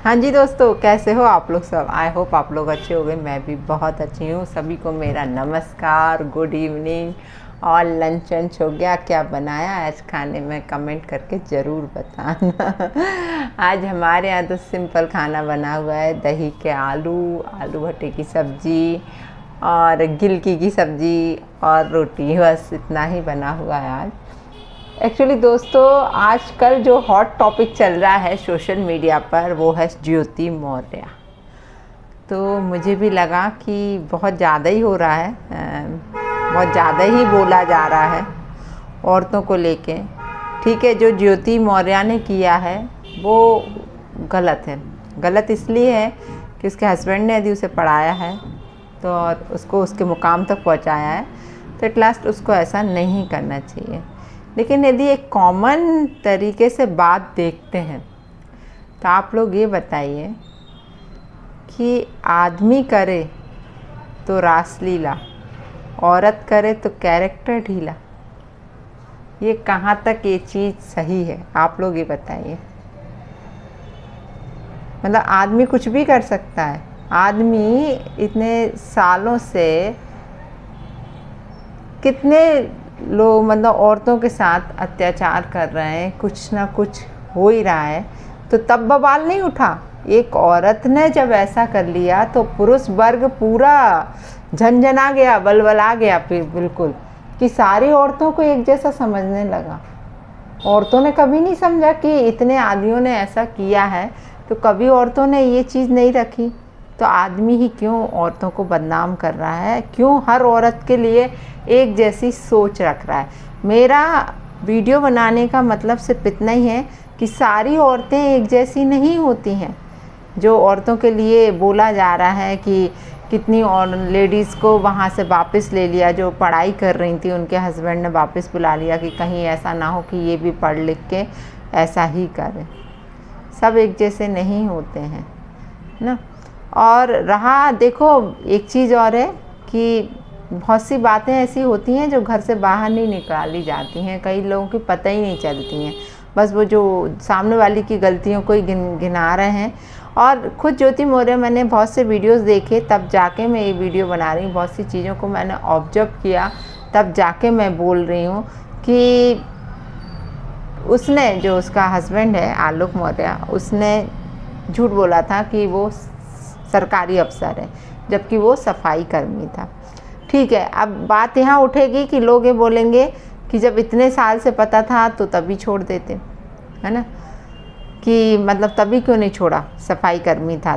हाँ जी दोस्तों, कैसे हो आप लोग सब। आई होप आप लोग अच्छे हो गए। मैं भी बहुत अच्छी हूँ। सभी को मेरा नमस्कार, गुड इवनिंग। और लंच वंच हो गया? क्या बनाया आज खाने में कमेंट करके ज़रूर बताना। आज हमारे यहाँ तो सिंपल खाना बना हुआ है। दही के आलू भट्टे की सब्ज़ी और गिलकी की सब्ज़ी और रोटी, बस इतना ही बना हुआ है आज। एक्चुअली दोस्तों, आजकल जो हॉट टॉपिक चल रहा है सोशल मीडिया पर वो है ज्योति मौर्य। तो मुझे भी लगा कि बहुत ज़्यादा ही हो रहा है, बहुत ज़्यादा ही बोला जा रहा है औरतों को लेके। ठीक है, जो ज्योति मौर्य ने किया है वो गलत है। गलत इसलिए है कि उसके हस्बैंड ने यदि उसे पढ़ाया है तो और उसको उसके मुकाम तक पहुंचाया है, तो एट लास्ट उसको ऐसा नहीं करना चाहिए। लेकिन यदि एक कॉमन तरीके से बात देखते हैं तो आप लोग ये बताइए कि आदमी करे तो रासलीला, औरत करे तो कैरेक्टर ढीला, ये कहाँ तक ये चीज़ सही है? आप लोग ये बताइए। मतलब आदमी कुछ भी कर सकता है। आदमी इतने सालों से कितने लोग मतलब औरतों के साथ अत्याचार कर रहे हैं, कुछ ना कुछ हो ही रहा है, तो तब बवाल नहीं उठा। एक औरत ने जब ऐसा कर लिया तो पुरुष वर्ग पूरा झंझना गया, बलबला गया फिर बिल्कुल, कि सारी औरतों को एक जैसा समझने लगा। औरतों ने कभी नहीं समझा कि इतने आदमियों ने ऐसा किया है, तो कभी औरतों ने ये चीज़ नहीं रखी। तो आदमी ही क्यों औरतों को बदनाम कर रहा है? क्यों हर औरत के लिए एक जैसी सोच रख रहा है? मेरा वीडियो बनाने का मतलब सिर्फ इतना ही है कि सारी औरतें एक जैसी नहीं होती हैं। जो औरतों के लिए बोला जा रहा है कि कितनी और लेडीज़ को वहाँ से वापस ले लिया, जो पढ़ाई कर रही थी उनके हस्बैंड ने वापस बुला लिया कि कहीं ऐसा ना हो कि ये भी पढ़ लिख के ऐसा ही करें। सब एक जैसे नहीं होते हैं ना। और रहा देखो, एक चीज़ और है कि बहुत सी बातें ऐसी होती हैं जो घर से बाहर नहीं निकाली जाती हैं, कई लोगों की पता ही नहीं चलती हैं। बस वो जो सामने वाली की गलतियों को ही गिना रहे हैं। और खुद ज्योति मौर्य, मैंने बहुत से वीडियोस देखे तब जाके मैं ये वीडियो बना रही हूँ। बहुत सी चीज़ों को मैंने ऑब्जर्व किया तब जाके मैं बोल रही हूँ कि उसने, जो उसका हस्बैंड है आलोक मौर्य, उसने झूठ बोला था कि वो सरकारी अफसर है, जबकि वो सफाई कर्मी था। ठीक है, अब बात यहाँ उठेगी कि लोग ये बोलेंगे कि जब इतने साल से पता था तो तभी छोड़ देते, है ना, कि मतलब तभी क्यों नहीं छोड़ा, सफाई कर्मी था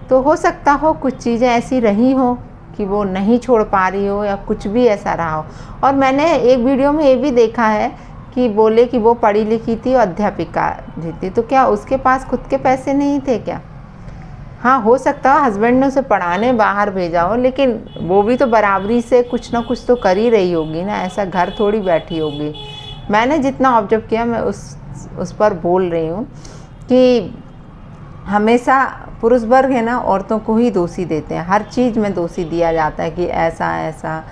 तो हो सकता हो कुछ चीज़ें ऐसी रही हो कि वो नहीं छोड़ पा रही हो, या कुछ भी ऐसा रहा हो। और मैंने एक वीडियो में ये भी देखा है कि बोले कि वो पढ़ी लिखी थी और अध्यापिका थी, तो क्या उसके पास खुद के पैसे नहीं थे क्या? हाँ, हो सकता है हस्बैंड ने उसे पढ़ाने बाहर भेजा हो, लेकिन वो भी तो बराबरी से कुछ ना कुछ तो कर ही रही होगी ना, ऐसा घर थोड़ी बैठी होगी। मैंने जितना ऑब्जर्व किया मैं उस पर बोल रही हूँ कि हमेशा पुरुष वर्ग है ना, औरतों को ही दोषी देते हैं, हर चीज़ में दोषी दिया जाता है कि ऐसा ऐसा।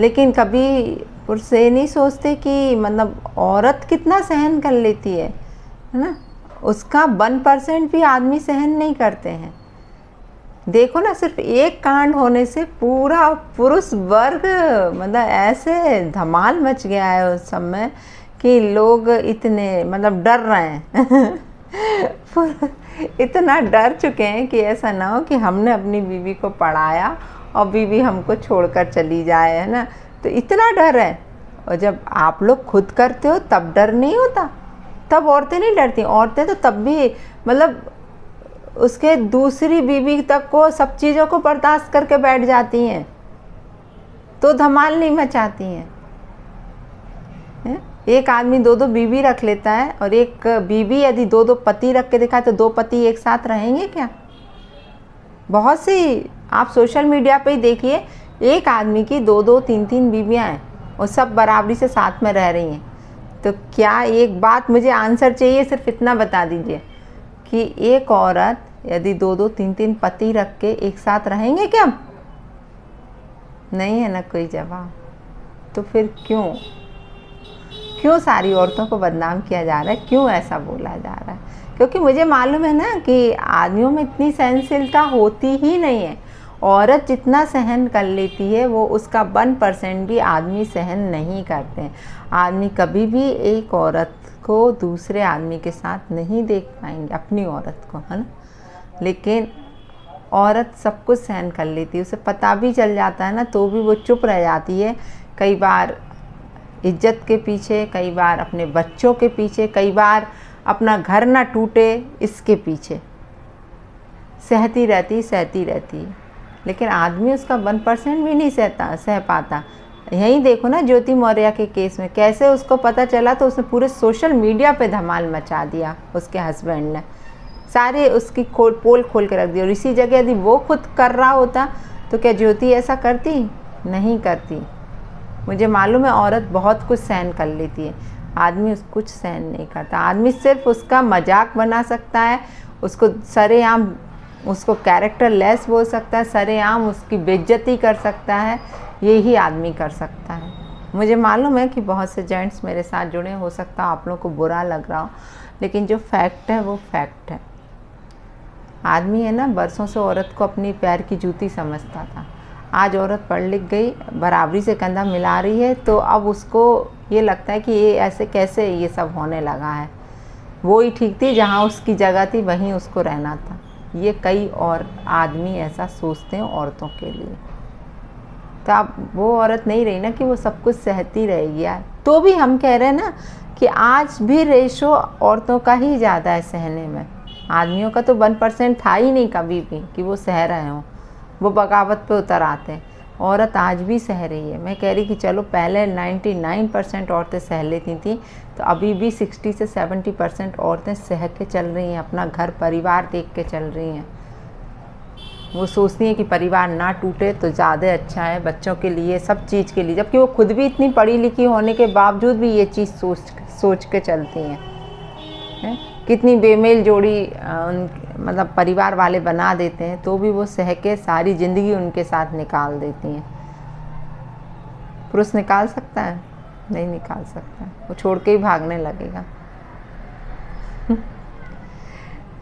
लेकिन कभी पुरुष ये नहीं सोचते कि मतलब औरत कितना सहन कर लेती है ना। उसका 1% भी आदमी सहन नहीं करते हैं। देखो ना, सिर्फ एक कांड होने से पूरा पुरुष वर्ग मतलब ऐसे धमाल मच गया है उस समय कि लोग इतने मतलब डर रहे हैं। इतना डर चुके हैं कि ऐसा ना हो कि हमने अपनी बीवी को पढ़ाया और बीवी हमको छोड़कर चली जाए, है ना, तो इतना डर है। और जब आप लोग खुद करते हो तब डर नहीं होता, तब औरतें नहीं डरती। औरतें तो तब भी मतलब उसके दूसरी बीवी तक को सब चीज़ों को बर्दाश्त करके बैठ जाती हैं, तो धमाल नहीं मचाती हैं। एक आदमी 2-2 बीवी रख लेता है, और एक बीवी यदि 2-2 पति रख के दिखाए तो 2 पति एक साथ रहेंगे क्या? बहुत सी आप सोशल मीडिया पे ही देखिए, एक आदमी की 2-2 3-3 बीवियाँ हैं और सब बराबरी से साथ में रह रही हैं। तो क्या, एक बात मुझे आंसर चाहिए, सिर्फ इतना बता दीजिए कि एक औरत यदि 2-2 3-3 पति रख के एक साथ रहेंगे क्या? नहीं है ना कोई जवाब। तो फिर क्यों सारी औरतों को बदनाम किया जा रहा है? क्यों ऐसा बोला जा रहा है? क्योंकि मुझे मालूम है ना कि आदमियों में इतनी सहनशीलता होती ही नहीं है। औरत जितना सहन कर लेती है वो उसका 1% भी आदमी सहन नहीं करते हैं। आदमी कभी भी एक औरत को दूसरे आदमी के साथ नहीं देख पाएंगे, अपनी औरत को, है ना। लेकिन औरत सब कुछ सहन कर लेती है, उसे पता भी चल जाता है ना तो भी वो चुप रह जाती है। कई बार इज्जत के पीछे, कई बार अपने बच्चों के पीछे, कई बार अपना घर ना टूटे इसके पीछे सहती रहती है। लेकिन आदमी उसका 1% भी नहीं सह पाता। यहीं देखो ना ज्योति मौर्य के केस में कैसे उसको पता चला तो उसने पूरे सोशल मीडिया पे धमाल मचा दिया। उसके हस्बैंड ने सारे उसकी पोल खोल के रख दी। और इसी जगह यदि वो खुद कर रहा होता तो क्या ज्योति ऐसा करती? नहीं करती। मुझे मालूम है औरत बहुत कुछ सहन कर लेती है, आदमी कुछ सहन नहीं करता। आदमी सिर्फ उसका मजाक बना सकता है, उसको सरेआम उसको कैरेक्टर लेस बोल सकता है, सरेआम उसकी बेइज्जती कर सकता है, यही आदमी कर सकता है। मुझे मालूम है कि बहुत से जेंट्स मेरे साथ जुड़े, हो सकता है आप लोगों को बुरा लग रहा हो, लेकिन जो फैक्ट है वो फैक्ट है। आदमी है ना बरसों से औरत को अपनी पैर की जूती समझता था। आज औरत पढ़ लिख गई, बराबरी से कंधा मिला रही है, तो अब उसको ये लगता है कि ये ऐसे कैसे ये सब होने लगा है। वो ही ठीक थी, जहाँ उसकी जगह थी वहीं उसको रहना था। ये कई और आदमी ऐसा सोचते हैं औरतों के लिए। तो अब वो औरत नहीं रही ना कि वो सब कुछ सहती रहेगी यार। तो भी हम कह रहे हैं ना कि आज भी रेशो औरतों का ही ज़्यादा है सहने में। आदमियों का तो 1% था ही नहीं कभी भी कि वो सह रहे हों, वो बगावत पे उतर आते हैं। औरत आज भी सह रही है। मैं कह रही कि चलो पहले 99% औरतें सह लेती थी, तो अभी भी 60 से 70% औरतें सह के चल रही हैं, अपना घर परिवार देख के चल रही हैं। वो सोचती हैं कि परिवार ना टूटे तो ज़्यादा अच्छा है बच्चों के लिए, सब चीज़ के लिए, जबकि वो खुद भी इतनी पढ़ी लिखी होने के बावजूद भी ये चीज़ सोच के चलती हैं। कितनी बेमेल जोड़ी मतलब परिवार वाले बना देते हैं, तो भी वो सह के सारी ज़िंदगी उनके साथ निकाल देती हैं। पुरुष निकाल सकता है? नहीं निकाल सकता, वो छोड़ के ही भागने लगेगा।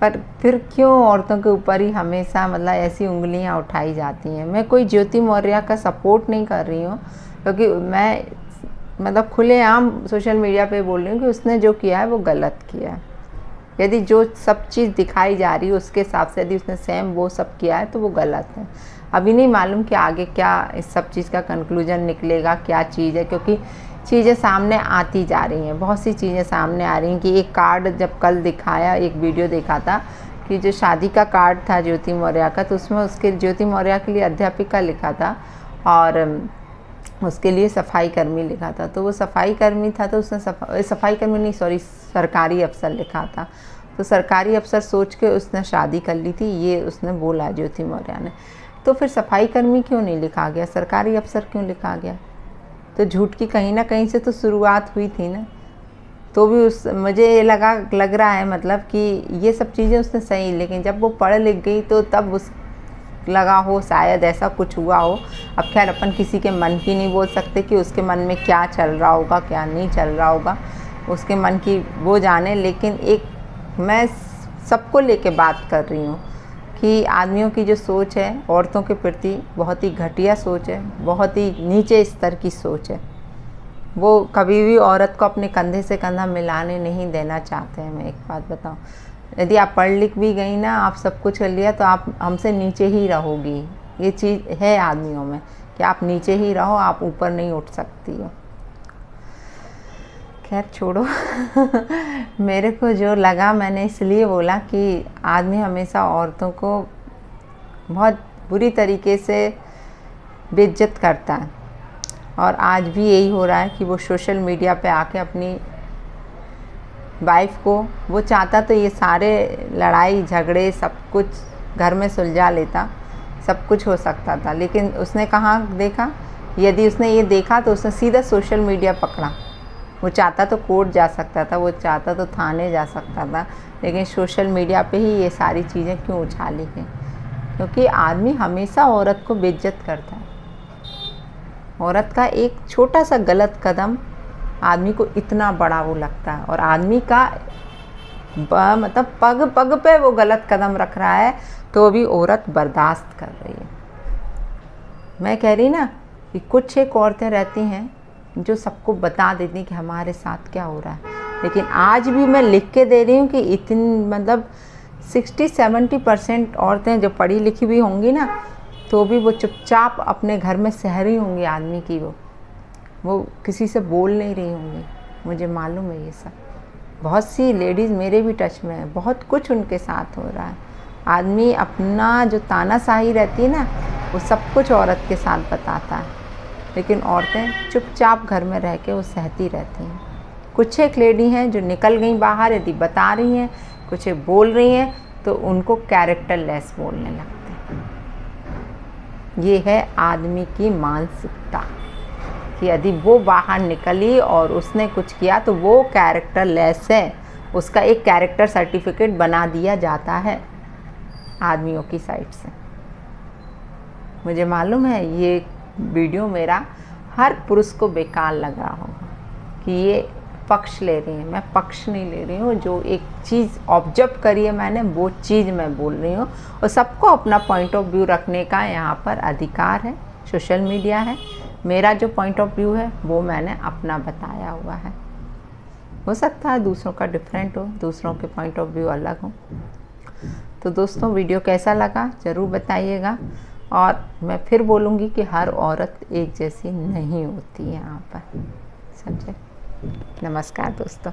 पर फिर क्यों औरतों के ऊपर ही हमेशा मतलब ऐसी उंगलियां उठाई जाती हैं? मैं कोई ज्योति मौर्य का सपोर्ट नहीं कर रही हूँ, क्योंकि मैं मतलब खुलेआम सोशल मीडिया पे बोल रही हूँ कि उसने जो किया है वो गलत किया है। यदि जो सब चीज़ दिखाई जा रही है उसके हिसाब से यदि उसने सेम वो सब किया है तो वो गलत है। अभी नहीं मालूम कि आगे क्या इस सब चीज़ का कंक्लूजन निकलेगा, क्या चीज़ है, क्योंकि चीज़ें सामने आती जा रही हैं, बहुत सी चीज़ें सामने आ रही हैं। कि एक कार्ड जब कल दिखाया, एक वीडियो देखा था कि जो शादी का कार्ड था ज्योति मौर्य का, तो उसमें उसके ज्योति मौर्य के लिए अध्यापिका लिखा था और उसके लिए सफाई कर्मी लिखा था। तो वो सफाई कर्मी था तो उसने सफाई कर्मी नहीं, सॉरी, सरकारी अफसर लिखा था। तो सरकारी अफसर सोच के उसने शादी कर ली थी, ये उसने बोला ज्योति मौर्य ने। तो फिर सफाई कर्मी क्यों नहीं लिखा गया, सरकारी अफसर क्यों लिखा गया? तो झूठ की कहीं ना कहीं से तो शुरुआत हुई थी ना। तो भी मुझे ये लग रहा है मतलब कि ये सब चीज़ें उसने सही, लेकिन जब वो पढ़ लिख गई तो तब उस लगा हो शायद ऐसा कुछ हुआ हो। अब खैर अपन किसी के मन की नहीं बोल सकते कि उसके मन में क्या चल रहा होगा, क्या नहीं चल रहा होगा, उसके मन की वो जाने। लेकिन एक मैं सबको लेके बात कर रही हूँ कि आदमियों की जो सोच है औरतों के प्रति बहुत ही घटिया सोच है, बहुत ही नीचे स्तर की सोच है। वो कभी भी औरत को अपने कंधे से कंधा मिलाने नहीं देना चाहते हैं। मैं एक बात बताऊँ, यदि आप पढ़ लिख भी गई ना, आप सब कुछ कर लिया, तो आप हमसे नीचे ही रहोगी। ये चीज़ है आदमियों में कि आप नीचे ही रहो, आप ऊपर नहीं उठ सकती हो। खैर छोड़ो। मेरे को जो लगा मैंने इसलिए बोला कि आदमी हमेशा औरतों को बहुत बुरी तरीके से बेइज्जत करता है, और आज भी यही हो रहा है कि वो सोशल मीडिया पे आके अपनी वाइफ को, वो चाहता तो ये सारे लड़ाई झगड़े सब कुछ घर में सुलझा लेता, सब कुछ हो सकता था। लेकिन उसने कहाँ देखा? यदि उसने ये देखा तो उसने सीधा सोशल मीडिया पकड़ा। वो चाहता तो कोर्ट जा सकता था, वो चाहता तो थाने जा सकता था, लेकिन सोशल मीडिया पे ही ये सारी चीज़ें क्यों उछाली गई? क्योंकि आदमी हमेशा औरत को बेइज्जत करता है। औरत का एक छोटा सा गलत कदम आदमी को इतना बड़ा वो लगता है, और आदमी का मतलब पग पग पे वो गलत कदम रख रहा है तो भी औरत बर्दाश्त कर रही है। मैं कह रही ना कि कुछ एक औरतें रहती हैं जो सबको बता देती कि हमारे साथ क्या हो रहा है, लेकिन आज भी मैं लिख के दे रही हूँ कि इतनी मतलब 60-70% औरतें जो पढ़ी लिखी भी होंगी ना, तो भी वो चुपचाप अपने घर में सह रही होंगी आदमी की, वो किसी से बोल नहीं रही होंगी। मुझे मालूम है ये सब। बहुत सी लेडीज़ मेरे भी टच में है, बहुत कुछ उनके साथ हो रहा है। आदमी अपना जो तानाशाही रहती है ना, वो सब कुछ औरत के साथ बताता है, लेकिन औरतें चुपचाप घर में रह के वो सहती रहती हैं। कुछ एक लेडी हैं जो निकल गई बाहर, यदि बता रही हैं, कुछ एक बोल रही हैं, तो उनको कैरेक्टर लेस बोलने लगते हैं। ये है आदमी की मानसिकता कि यदि वो बाहर निकली और उसने कुछ किया तो वो कैरेक्टर लेस है, उसका एक कैरेक्टर सर्टिफिकेट बना दिया जाता है आदमियों की साइड से। मुझे मालूम है ये वीडियो मेरा हर पुरुष को बेकार लग रहा होगा कि ये पक्ष ले रही है। मैं पक्ष नहीं ले रही हूँ, जो एक चीज़ ऑब्जर्व करी है मैंने वो चीज़ मैं बोल रही हूँ। और सबको अपना पॉइंट ऑफ व्यू रखने का यहाँ पर अधिकार है, सोशल मीडिया है। मेरा जो पॉइंट ऑफ व्यू है वो मैंने अपना बताया हुआ है। हो सकता है दूसरों का डिफरेंट हो, दूसरों के पॉइंट ऑफ व्यू अलग हो। तो दोस्तों, वीडियो कैसा लगा ज़रूर बताइएगा। और मैं फिर बोलूँगी कि हर औरत एक जैसी नहीं होती है यहाँ पर, समझे। नमस्कार दोस्तों।